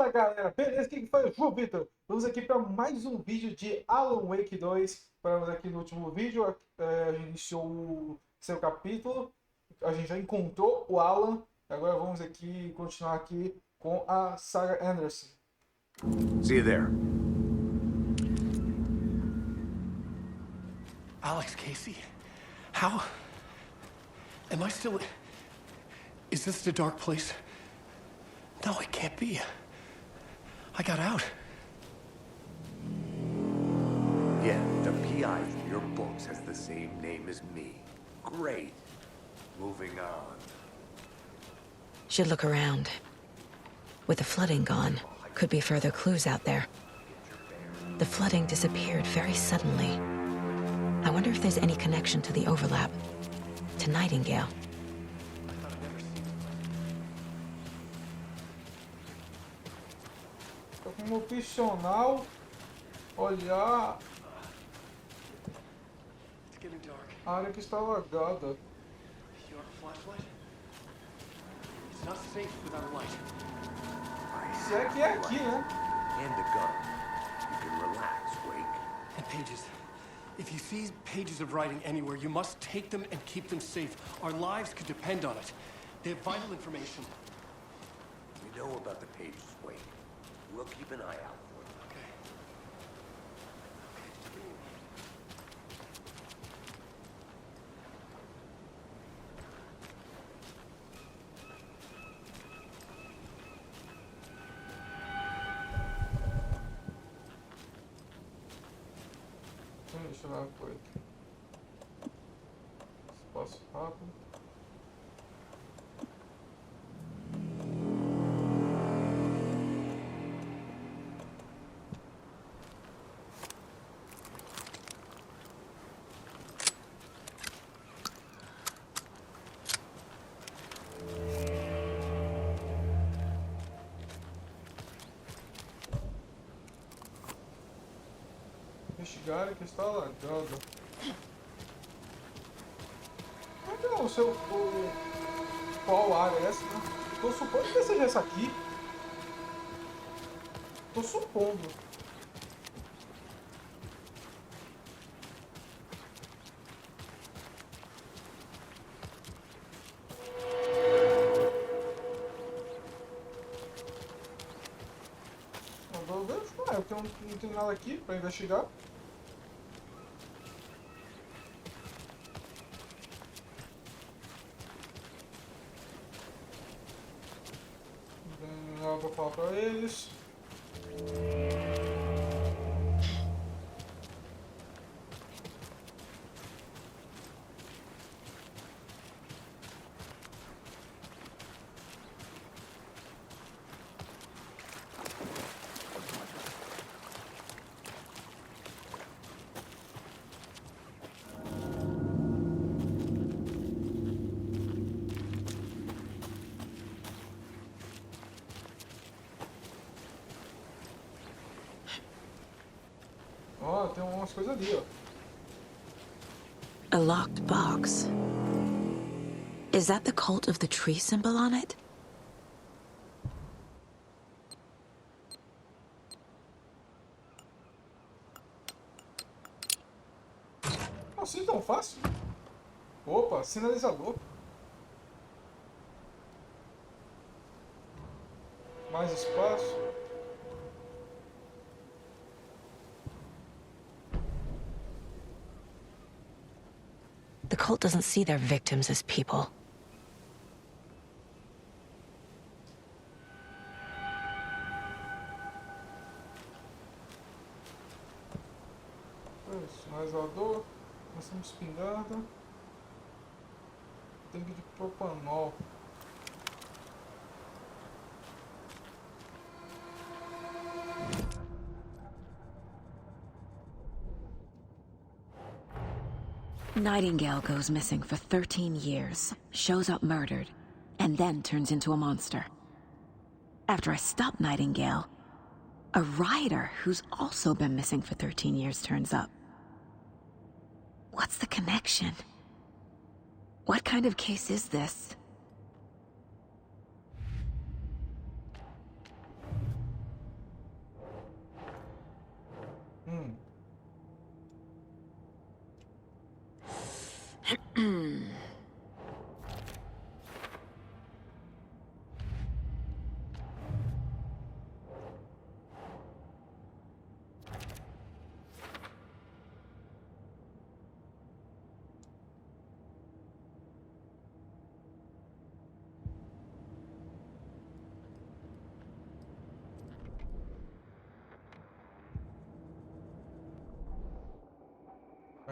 Fala galera, beleza? Quem foi? João Vitor. Vamos aqui para mais um vídeo de Alan Wake 2. Paramos aqui no último vídeo, a gente iniciou o seu capítulo, a gente já encontrou o Alan. Agora vamos aqui continuar aqui com a Sarah Anderson. See you there. Alex Casey? How? Am I still... Is this the dark place? No, it can't be. I got out. Yeah, the PI from your books has the same name as me. Great. Moving on. Should look around. With the flooding gone, could be further clues out there. The flooding disappeared very suddenly. I wonder if there's any connection to the overlap. To Nightingale. Como opcional, olhar It's getting dark. a área que está alagada. You have a flashlight? It's not safe without a light. Se é que é aqui, né? And a gun. You can relax, Wake. And pages. If you see pages of writing anywhere, you must take them and keep them safe. Our lives could depend on it. They have vital information. We know about the pages, Wake. We'll keep an eye out for them. Okay. Deixa eu ver uma coisa. Espaço rápido. Investigar que está alagada. Como é que é o seu... qual área é essa, né? Tô supondo que seja essa aqui. Tô supondo. Vou ver, eu não tenho nada aqui para investigar. Não tem nada para falar para eles. Ó, tem umas coisas ali, ó. A locked box. Is that the cult of the tree symbol on it? Assim tão fácil? Opa, sinalizador. Mais espaço. The cult doesn't see their victims as people. Sinalizador. Nós temos espingarda. Tanque de propanol. Nightingale goes missing for 13 years, shows up murdered, and then turns into a monster. After I stop Nightingale, a rider who's also been missing for 13 years turns up. What's the connection? What kind of case is this?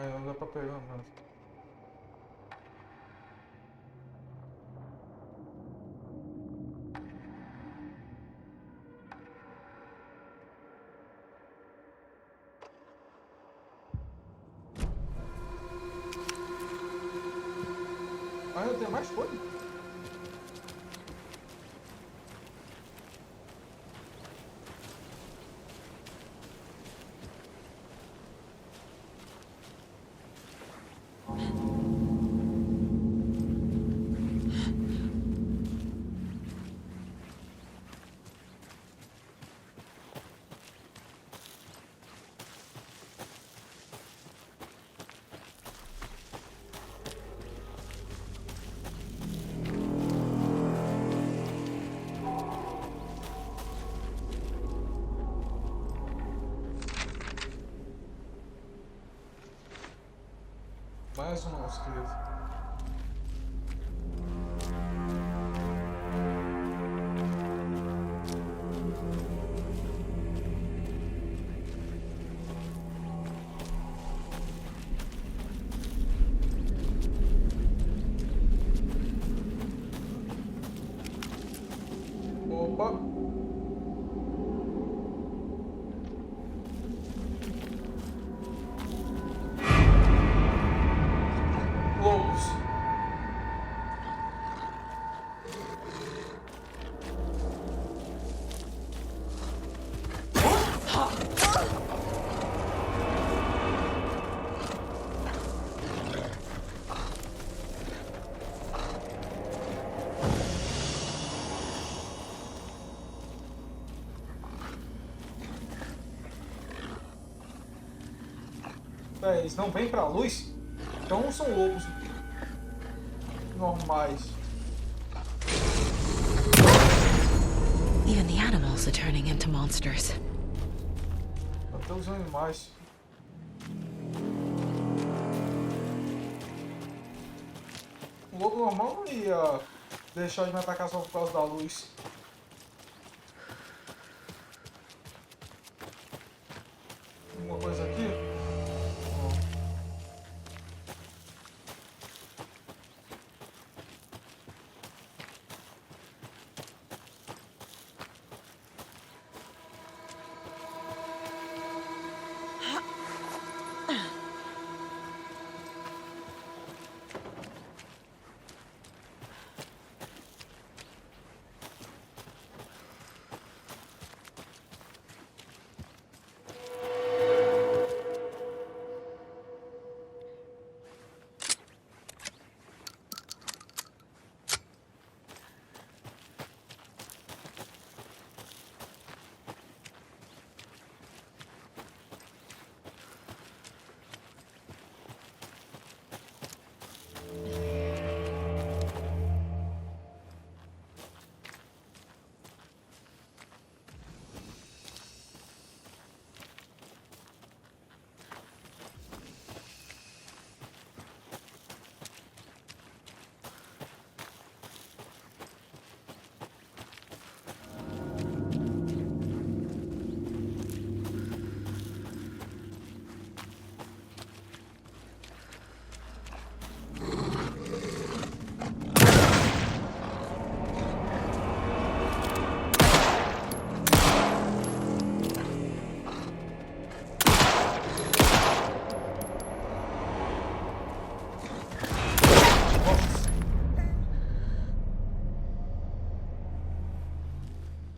É, não dá pra pegar nada. Ainda tem mais coisa? Mais um nosso, querido. Opa! Lobos. É, eles não vêm pra luz? Então não são lobos normais. Even the animals are turning into monsters. Até os animais. O lobo normal não ia deixar de me atacar só por causa da luz. Alguma coisa aqui?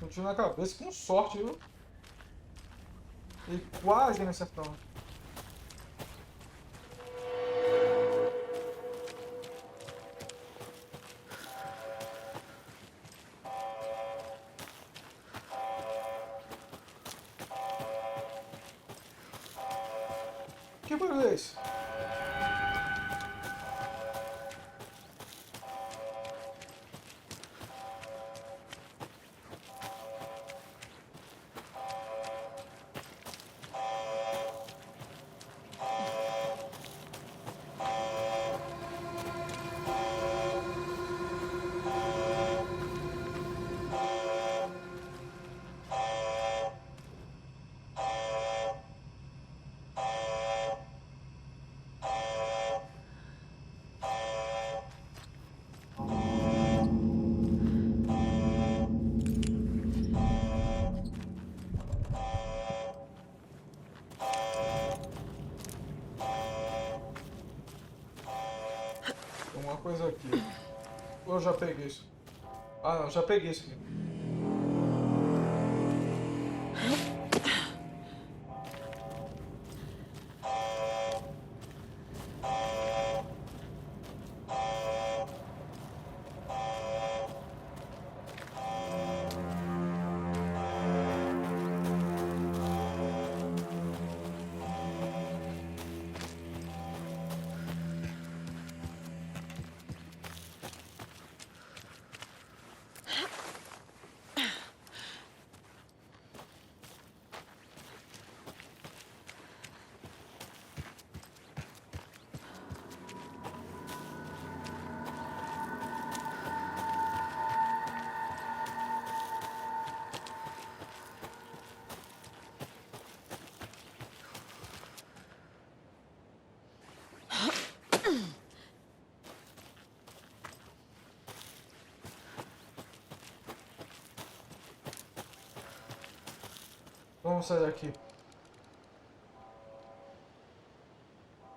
Um tiro na cabeça com sorte, viu? Ele quase me acertou. Que barulho é esse? coisa aqui. Ou eu já peguei isso? Ah, não, já peguei isso aqui. Vamos sair daqui.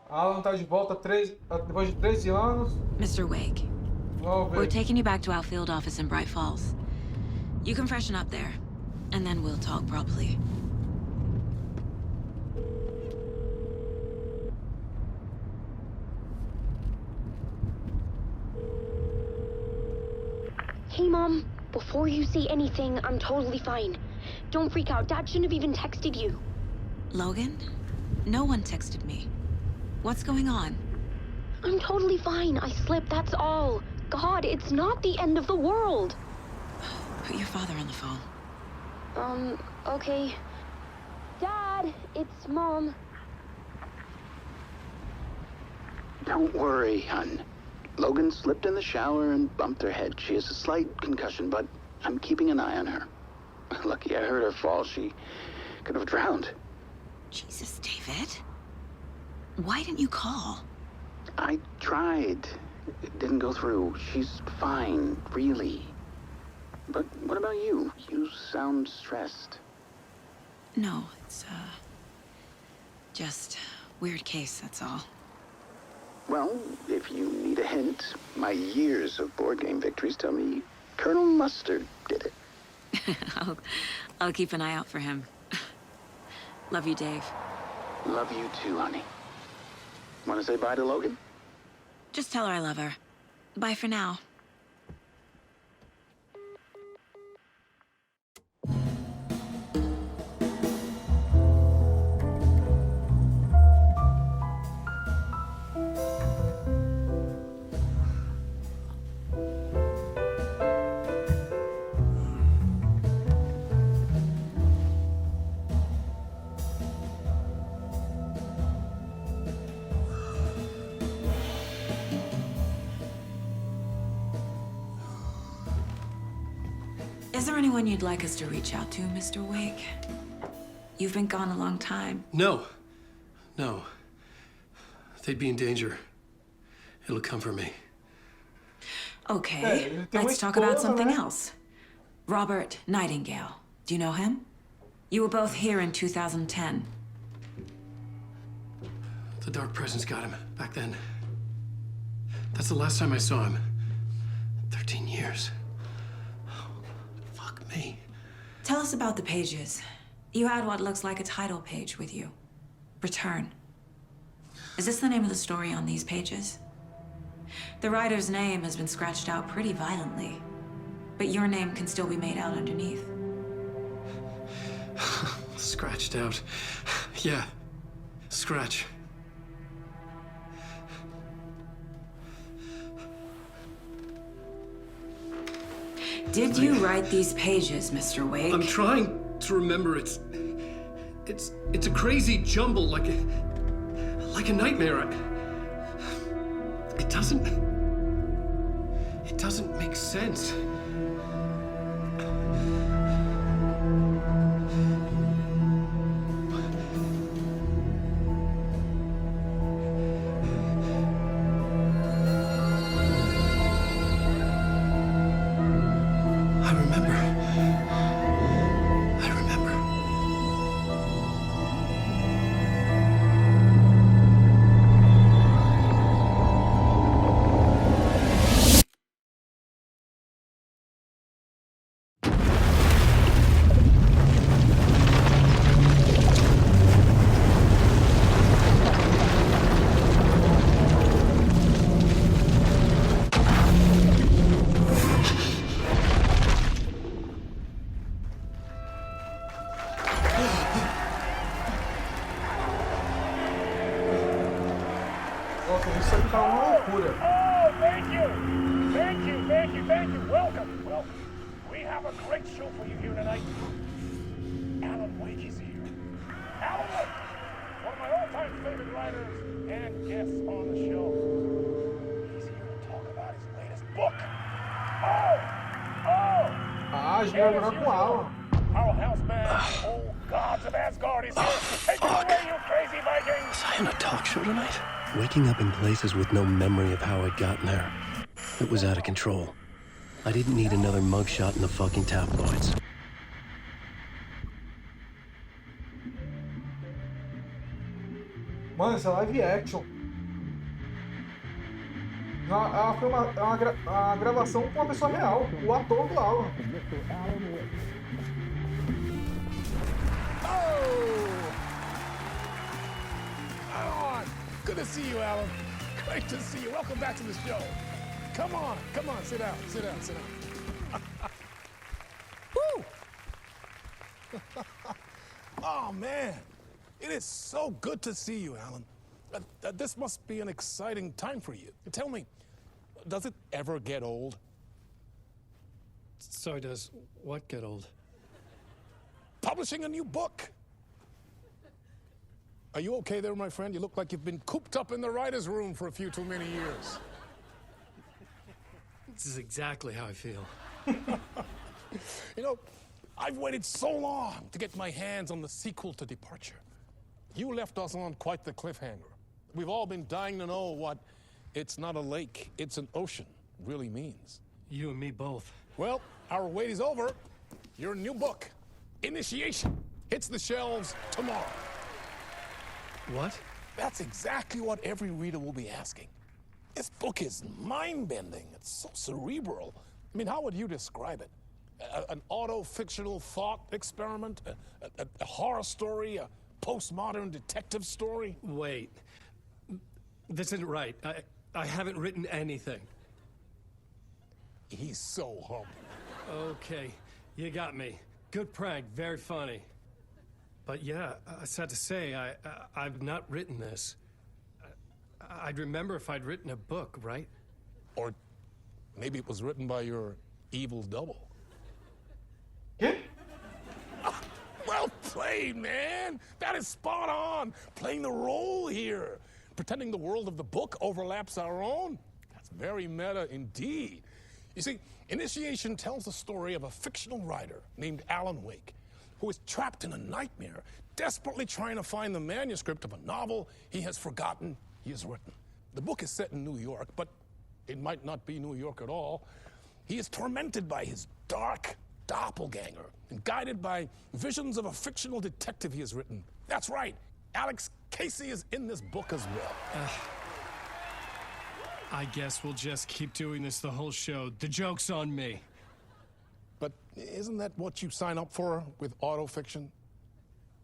Alan tá de volta depois de 13 anos. Mr. Wake, Vamos we're ver. taking you back to our field office in Bright Falls. You can freshen up there, and then we'll talk properly. Hey, Mom. Before you say anything, I'm totally fine. Don't freak out. Dad shouldn't have even texted you. Logan? No one texted me. What's going on? I'm totally fine. I slipped, that's all. God, it's not the end of the world. Put your father on the phone. Okay. Dad, it's Mom. Don't worry, hon. Logan slipped in the shower and bumped her head. She has a slight concussion, but I'm keeping an eye on her. Lucky I heard her fall. She could have drowned. Jesus, David. Why didn't you call? I tried. It didn't go through. She's fine, really. But what about you? You sound stressed. No, it's, just weird case, that's all. Well, if you need a hint, my years of board game victories tell me Colonel Mustard did it. I'll keep an eye out for him. Love you, Dave. Love you too, honey. Want to say bye to Logan? Just tell her I love her. Bye for now. Is there anyone you'd like us to reach out to, Mr. Wake? You've been gone a long time. No. No. They'd be in danger. It'll come for me. Okay, Hey, can we let's talk about spoil something that? else. Robert Nightingale. Do you know him? You were both here in 2010. The Dark Presence got him back then. That's the last time I saw him. 13 years. Fuck me. Tell us about the pages. You had what looks like a title page with you. Return. Is this the name of the story on these pages? The writer's name has been scratched out pretty violently, but your name can still be made out underneath. Scratched out. Yeah. Scratch. Did you write these pages, Mr. Wake? I'm trying to remember. It's a crazy jumble, like a nightmare. It doesn't make sense. I remember. tá uma loucura. Oh, thank you. Thank you, thank you, thank you. Welcome, welcome. We have a great show for you here tonight. Alan Wake is here. Alan Wake, one of my all-time favorite writers and guests on the show. He's here to talk about his latest book. Ah, a gente vai jogar com Alan. Our house band, old gods of Asgard, is here. Take it away, you crazy Vikings. Was I in a talk show tonight? Waking up in places with no memory of how I'd gotten there. It was out of control. I didn't need another mugshot in the fucking tabloids. Mano, essa é live action. Ela foi uma gravação com uma pessoa real, o ator do Alan. Oh, good to see you, Alan. Great to see you. Welcome back to the show. Come on, sit down, sit down, sit down. Woo! Oh, man. It is so good to see you, Alan. This must be an exciting time for you. Tell me, does it ever get old? So does what get old? Publishing a new book. Are you okay there, my friend? You look like you've been cooped up in the writer's room for a few too many years. This is exactly how I feel. You know, I've waited so long to get my hands on the sequel to Departure. You left us on quite the cliffhanger. We've all been dying to know what "it's not a lake, it's an ocean" really means. You and me both. Well, our wait is over. Your new book, Initiation, hits the shelves tomorrow. What? That's exactly what every reader will be asking. This book is mind-bending. It's so cerebral. I mean, how would you describe it? An auto-fictional thought experiment? A horror story? A postmodern detective story? Wait. This isn't right. I haven't written anything. He's so humble. Okay, you got me. Good prank, very funny. But yeah, I sad to say, I've not written this. I'd remember if I'd written a book, right? Or maybe it was written by your evil double. Quê? Well played, man. That is spot on. Playing the role here. Pretending the world of the book overlaps our own. That's very meta indeed. You see, Initiation tells the story of a fictional writer named Alan Wake, who is trapped in a nightmare, desperately trying to find the manuscript of a novel he has forgotten he has written. The book is set in New York, but it might not be New York at all. He is tormented by his dark doppelganger and guided by visions of a fictional detective he has written. That's right, Alex Casey is in this book as well. I guess we'll just keep doing this the whole show. The joke's on me. But isn't that what you sign up for with autofiction?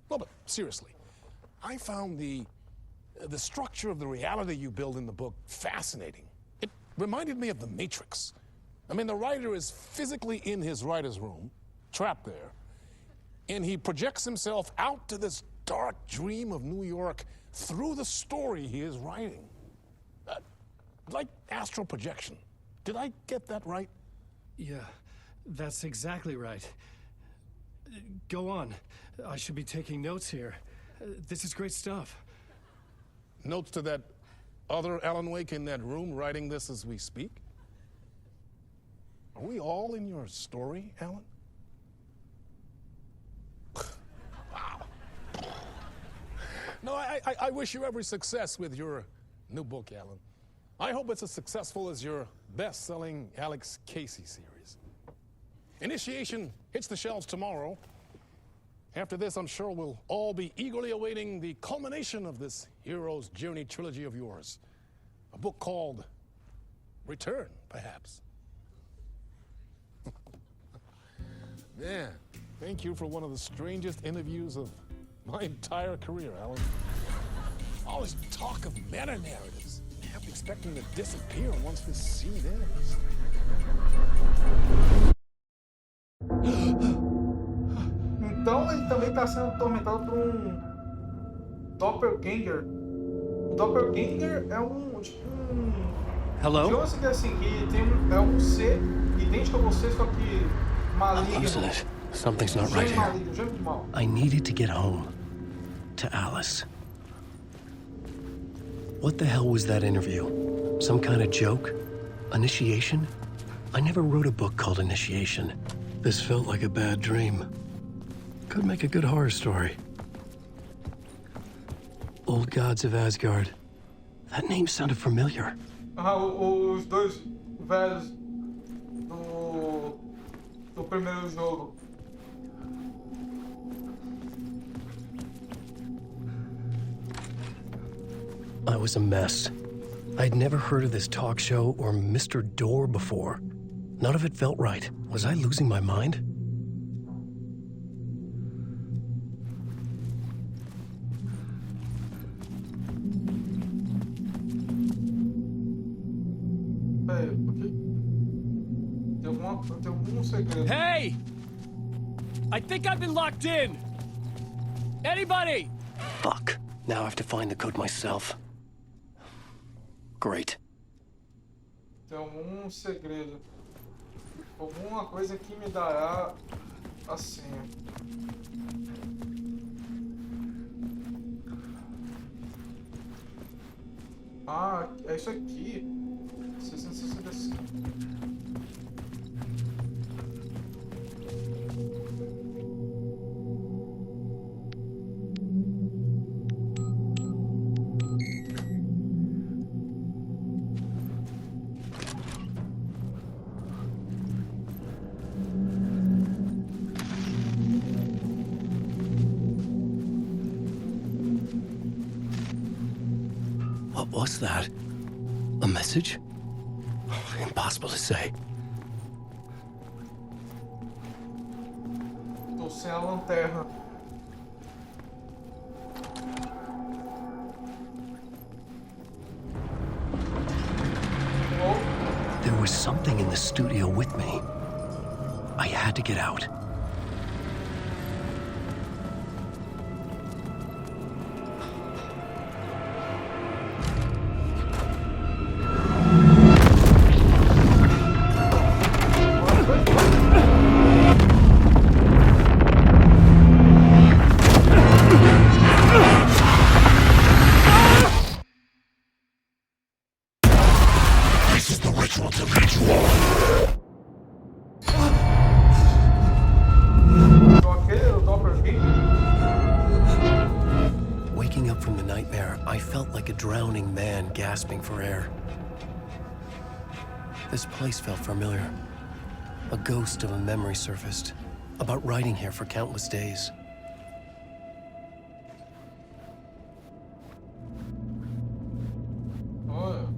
Well, but seriously, I found the structure of the reality you build in the book fascinating. It reminded me of The Matrix. I mean, the writer is physically in his writer's room, trapped there, and he projects himself out to this dark dream of New York through the story he is writing. Like astral projection. Did I get that right? Yeah, that's exactly right. Go on. I should be taking notes here. This is great stuff. Notes to that other Alan Wake in that room writing this as we speak? Are we all in your story, Alan? Wow. No, I wish you every success with your new book, Alan. I hope it's as successful as your best-selling Alex Casey series. Initiation hits the shelves tomorrow. After this, I'm sure we'll all be eagerly awaiting the culmination of this hero's journey trilogy of yours. A book called Return, perhaps. Man, thank you for one of the strangest interviews of my entire career, Alan. All this talk of meta-narratives. I'm expecting to disappear once this scene ends. Então ele também está sendo atormentado por um doppelganger. Doppelganger é um, tipo, Hello? digamos assim, que tem é um ser idêntico a você, só que I'm maligno. losing it. Something's not right Gêmeo here. maligno, gêmeo do mal. I needed to get home. To Alice. What the hell was that interview? Some kind of joke? Initiation? I never wrote a book called Initiation. This felt like a bad dream. Could make a good horror story. Old Gods of Asgard. That name sounded familiar. Ah, os dois velhos do primeiro jogo. I was a mess. I'd never heard of this talk show or Mr. Door before. None of it felt right. Was I losing my mind? Peraí, porque tem algum segredo. Hey! I think I've been locked in! Anybody? Fuck. Now I have to find the code myself. Great. Tem algum segredo. Alguma coisa que me dará a senha. Ah, é isso aqui. 665. What was that? A message? Impossible to say. Tô sem a lanterna. Oh, There was something in the studio with me. I had to get out. então aquele era o Doppelganger? Waking up from the nightmare, I felt like a drowning man gasping for air. This place felt familiar. A ghost of a memory surfaced, about writing here for countless days. Olha,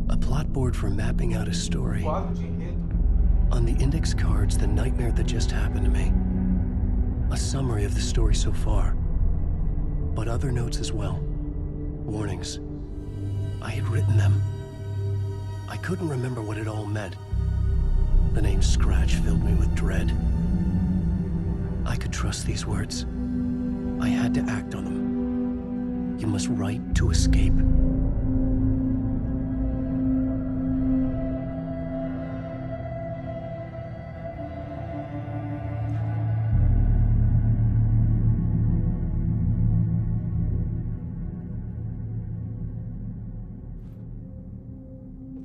A plot board for mapping out a story. quadro de enredo. On the index cards, the nightmare that just happened to me. A summary of the story so far. But other notes as well. Warnings. I had written them. I couldn't remember what it all meant. The name Scratch filled me with dread. I could trust these words. I had to act on them. You must write to escape.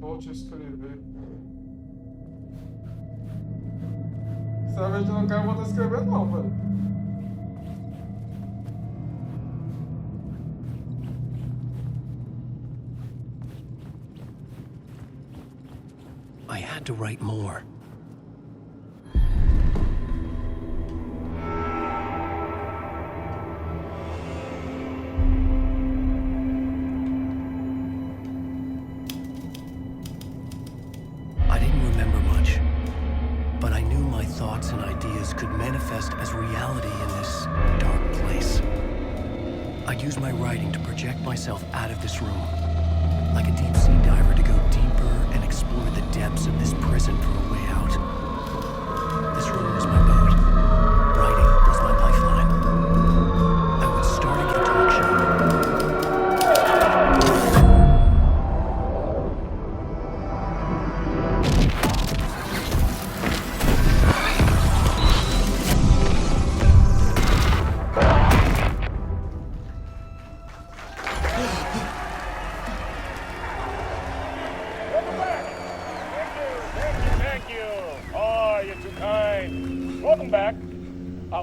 Volte a escrever. Sinceramente, eu não quero voltar a escrever, não, velho. I had to write more. I didn't remember much, but I knew my thoughts and ideas could manifest as reality in this dark place. I'd use my writing to project myself out of this room, like a deep-sea diver to go deeper and explore the depths of this prison for a way out. This room was my boat. Writing was my lifeline. I would start a talk show. Welcome back.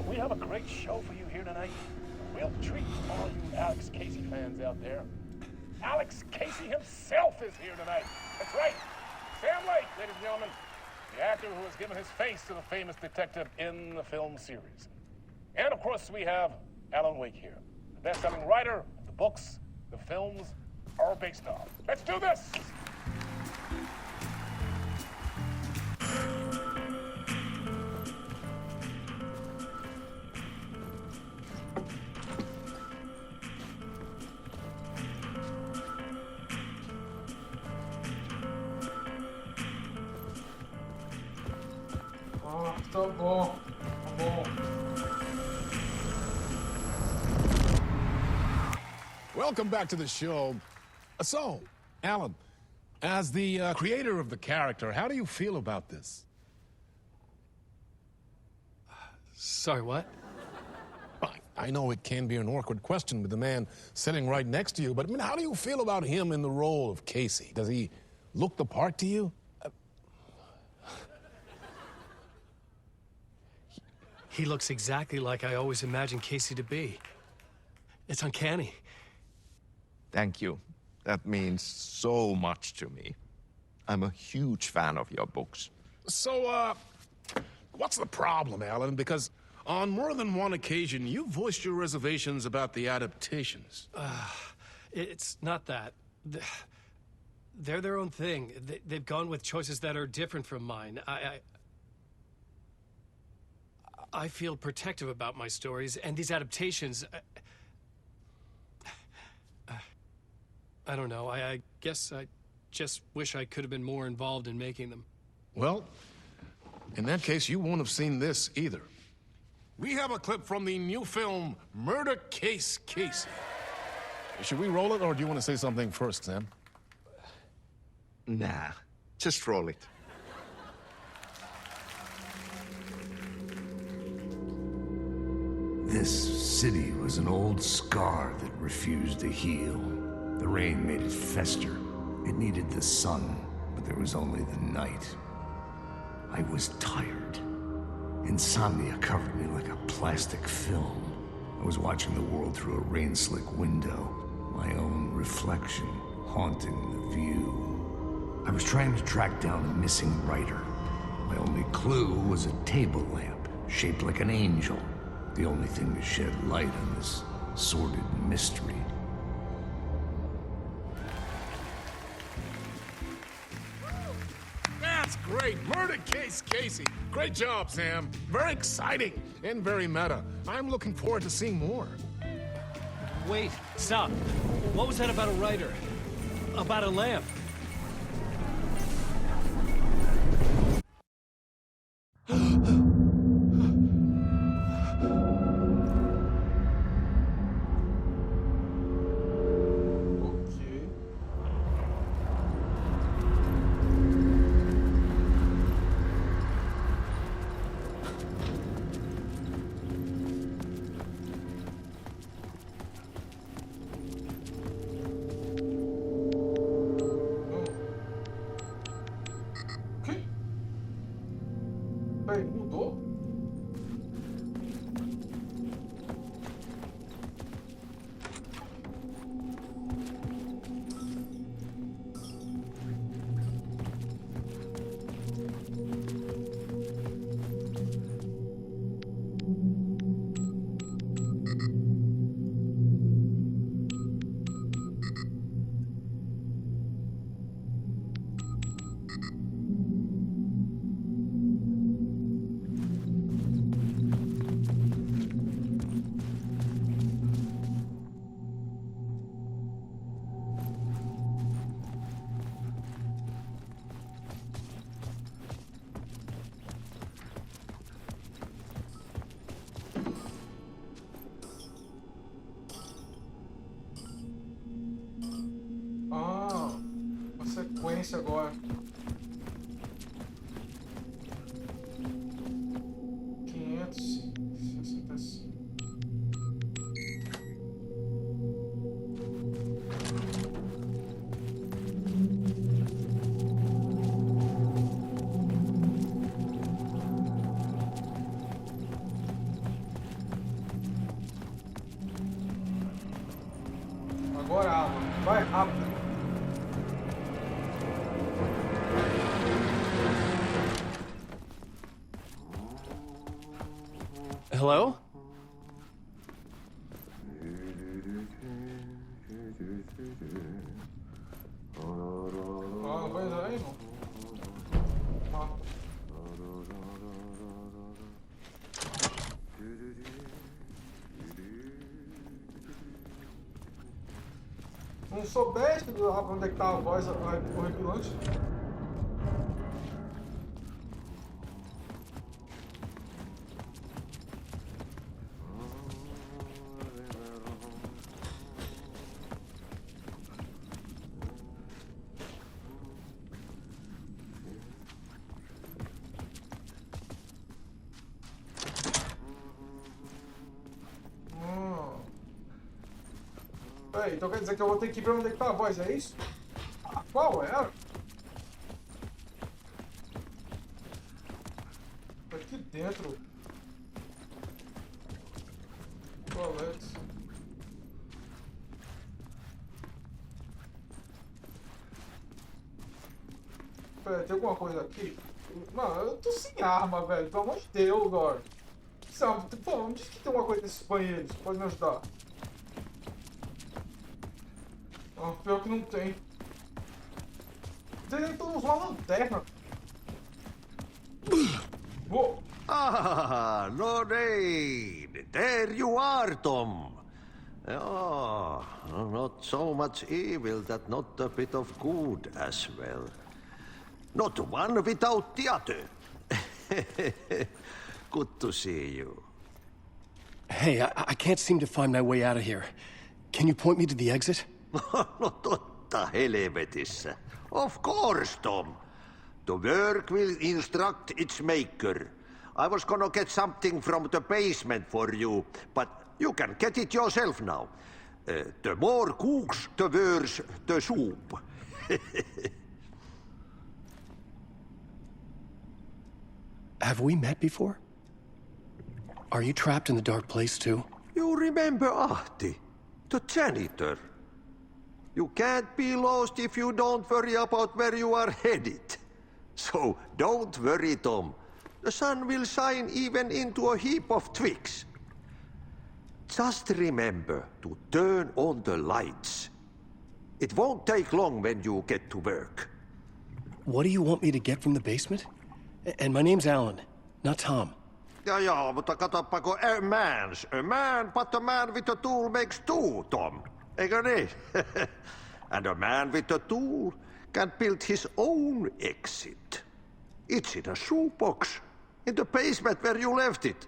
We have a great show for you here tonight. We'll treat all you Alex Casey fans out there. Alex Casey himself is here tonight. That's right. Sam Lake, ladies and gentlemen. The actor who has given his face to the famous detective in the film series. And of course, we have Alan Wake here, the best-selling writer of the books the films are based on. Let's do this! Ah, tá bom. Tá bom. Welcome back to the show. So, Alan, as the creator of the character, how do you feel about this? Sorry, what? I know it can be an awkward question with the man sitting right next to you, but I mean, how do you feel about him in the role of Casey? Does he look the part to you? He looks exactly like I always imagined Casey to be. It's uncanny. Thank you. That means so much to me. I'm a huge fan of your books. So, what's the problem, Alan? Because on more than one occasion, you voiced your reservations about the adaptations. It's not that. They're their own thing. They've gone with choices that are different from mine. I feel protective about my stories, and these adaptations... I don't know. I guess I just wish I could have been more involved in making them. Well, in that case, you won't have seen this either. We have a clip from the new film, Murder Case Casey. Should we roll it, or do you want to say something first, Sam? Nah, just roll it. This city was an old scar that refused to heal. The rain made it fester. It needed the sun, but there was only the night. I was tired. Insomnia covered me like a plastic film. I was watching the world through a rain-slick window, my own reflection haunting the view. I was trying to track down a missing writer. My only clue was a table lamp, shaped like an angel. The only thing to shed light on this sordid mystery. That's great! Murder Case Casey! Great job, Sam. Very exciting and very meta. I'm looking forward to seeing more. Wait, stop. What was that about a writer? About a lamp? Ok. Agora, Alan, vai rápido. Hello? Ah, não vai entrar aí, não. Ah. Não soubesse lá pra onde é que tá a voz horripilante. Peraí, então quer dizer que eu vou ter que ir pra onde é que tá a voz, é isso? Ah, qual é? Tá aqui dentro. Toalete. Peraí, tem alguma coisa aqui? Mano, eu tô sem arma, velho. Pelo amor de Deus, agora. Pô, me diz que tem uma coisa nesses banheiros. Pode me ajudar. Ah, pior que não tem. Tem uma lanterna. Uou. Ah, no niin. There you are, Tom. Oh, not so much evil that not a bit of good as well. Not one without the other. Good to see you. Hey, I can't seem to find my way out of here. Can you point me to the exit? No totta helvetissä. Of course, Tom. The work will instruct its maker. I was gonna get something from the basement for you, but you can get it yourself now. The more cooks, the worse the soup. Have we met before? Are you trapped in the dark place too? You remember Ahti, the janitor? You can't be lost if you don't worry about where you are headed. So don't worry, Tom. The sun will shine even into a heap of twigs. Just remember to turn on the lights. It won't take long when you get to work. What do you want me to get from the basement? And my name's Alan, not Tom. Ja, mutta katsopako a man, but a man with a tool makes two, Tom. Eikö niin? And a man with a tool can build his own exit. It's in a shoebox, in the basement where you left it.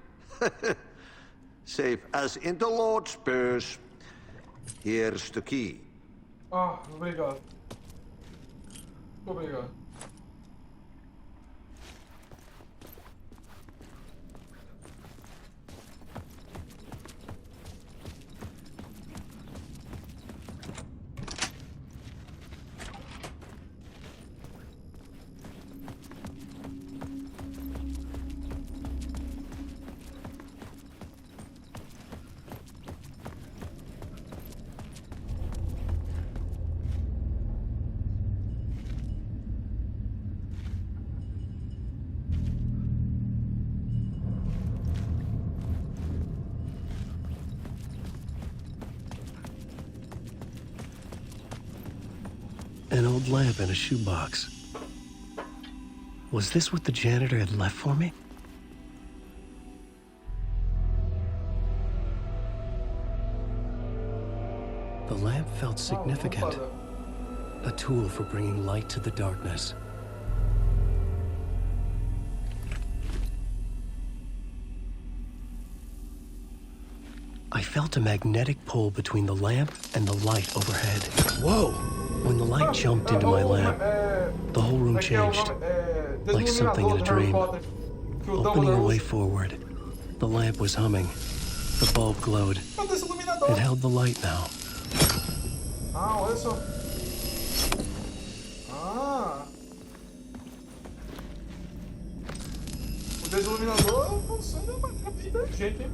Safe as in the Lord's purse. Here's the key. Ah, obrigado. Obrigado. An old lamp in a shoebox. Was this what the janitor had left for me? The lamp felt significant. A tool for bringing light to the darkness. I felt a magnetic pull between the lamp and the light overhead. Whoa! When the light jumped into my lamp, the whole room changed, like something in a dream. Opening a way forward, the lamp was humming. The bulb glowed. It held the light now. Ah, olha só. Ah. O desiluminador funciona de maneira bem inteligente, hein?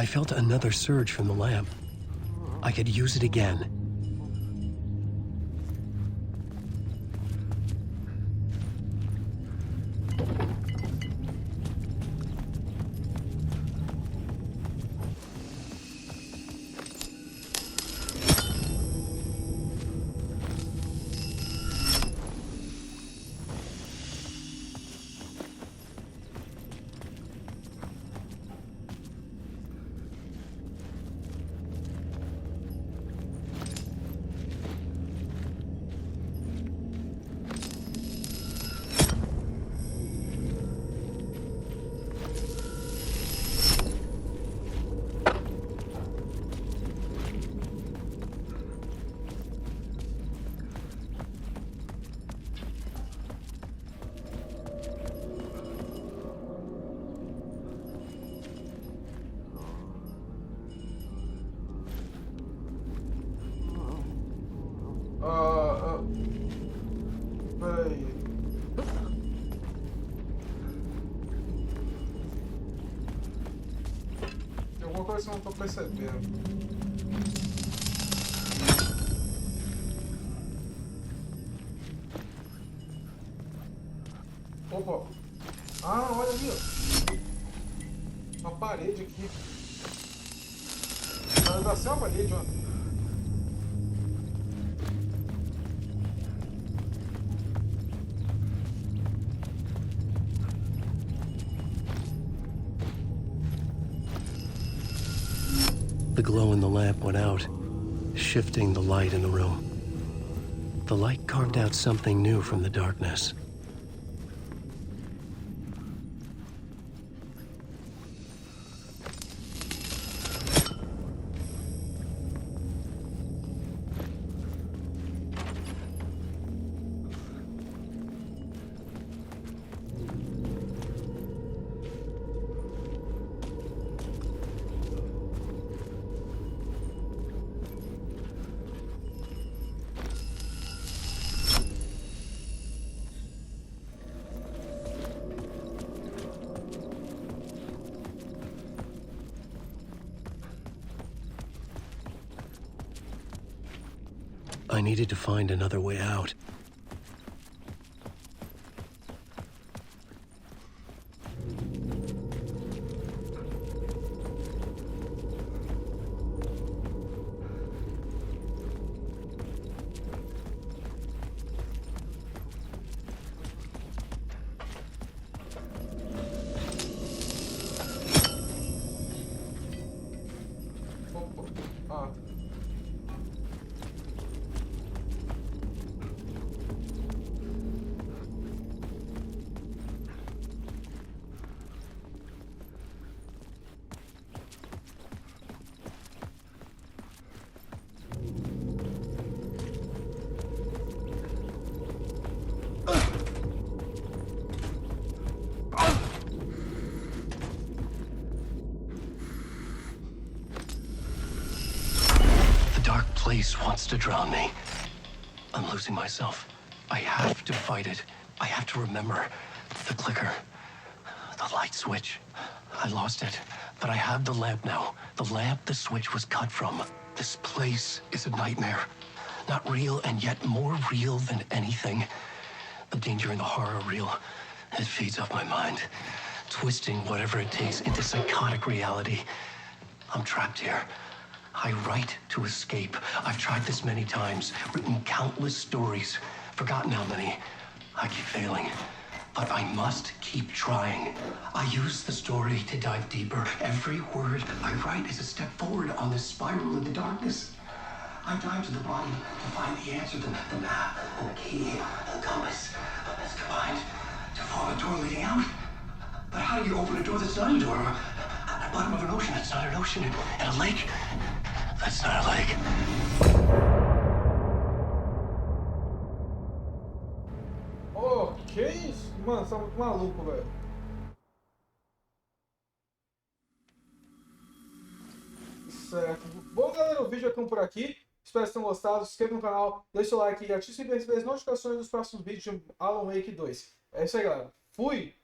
felt another surge from the lamp. I could use it again. Peraí. Tem alguma coisa que eu não tô percebendo. Opa! Ah, olha ali, ó. Uma parede aqui. Vai ser uma parede, ó. The glow in the lamp went out, shifting the light in the room. The light carved out something new from the darkness. I needed to find another way out. Ah. Place wants to drown me. I'm losing myself. I have to fight it. I have to remember. The clicker. The light switch. I lost it. But I have the lamp now. The lamp the switch was cut from. This place is a nightmare. Not real, and yet more real than anything. The danger and the horror real. It feeds off my mind. Twisting whatever it takes into psychotic reality. I'm trapped here. I write to escape. I've tried this many times, written countless stories, forgotten how many. I keep failing, but I must keep trying. I use the story to dive deeper. Every word I write is a step forward on this spiral in the darkness. I dive to the bottom to find the answer, the map, and the key, and the compass. It's combined to form a door leading out. But how do you open a door that's not a door? At the bottom of an ocean, it's not an ocean, and a lake. That's not a lake. Oh, que isso? Mano, você tá muito maluco, velho. Certo. Bom, galera, o vídeo vai ficando por aqui. Espero que tenham gostado. Se inscreva no canal, deixa o like e ative as notificações dos próximos vídeos de Alan Wake 2. É isso aí, galera. Fui!